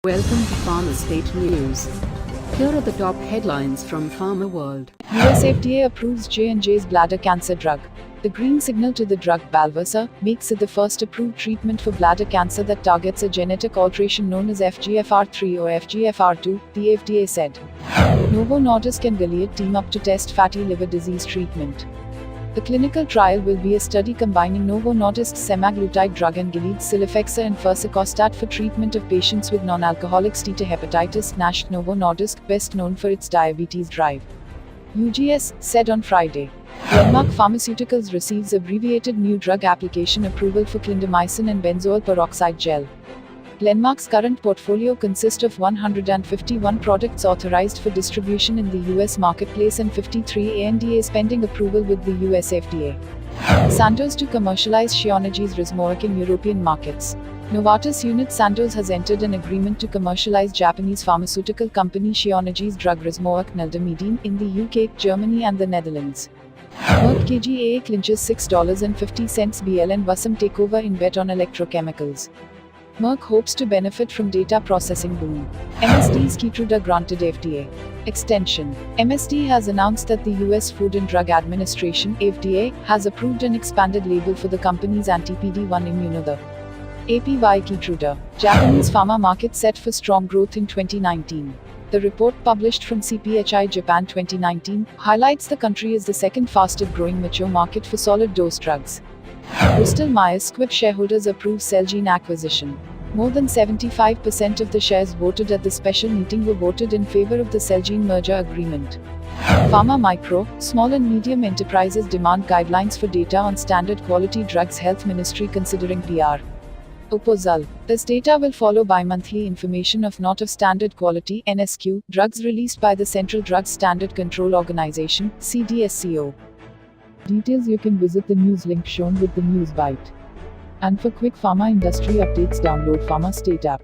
Welcome to PharmaState News. Here are the top headlines from Pharma World. US FDA approves J&J's bladder cancer drug. The green signal to the drug Balversa makes it the first approved treatment for bladder cancer that targets a genetic alteration known as FGFR3 or FGFR2, the FDA said. Novo Nordisk and Gilead team up to test fatty liver disease treatment. The clinical trial will be a study combining Novo Nordisk's semaglutide drug and Gilead's cilofexor and fursicostat for treatment of patients with non-alcoholic steatohepatitis (NASH). Novo Nordisk, best known for its diabetes drive, UGS, said on Friday. Glenmark Pharmaceuticals receives abbreviated new drug application approval for clindamycin and benzoyl peroxide gel. Glenmark's current portfolio consists of 151 products authorized for distribution in the US marketplace and 53 ANDAs pending approval with the US FDA. Sandoz to commercialize Shionogi's Rismorek in European markets. Novartis unit Sandoz has entered an agreement to commercialize Japanese pharmaceutical company Shionogi's drug Rismorek naldomidine in the UK, Germany and the Netherlands. Merck KGaA clinches $6.50 BL and Wasm takeover in bet on electrochemicals. Merck hopes to benefit from data processing boom. MSD's Keytruda granted FDA extension. MSD has announced that the US Food and Drug Administration (FDA) has approved an expanded label for the company's anti-PD-1 immunother APY Keytruda. Japanese pharma market set for strong growth in 2019. The report, published from CPHI Japan 2019, highlights the country as the second fastest growing mature market for solid dose drugs. Bristol Myers Squibb shareholders approve Celgene acquisition. More than 75% of the shares voted at the special meeting were voted in favor of the Celgene merger agreement. Pharma micro, small and medium enterprises demand guidelines for data on standard quality drugs. Health Ministry considering PR proposal. This data will follow bi-monthly information of not of standard quality (NSQ) drugs released by the Central Drugs Standard Control Organization (CDSCO). Details: you can visit the news link shown with the news bite. And for quick pharma industry updates, download PharmaState app.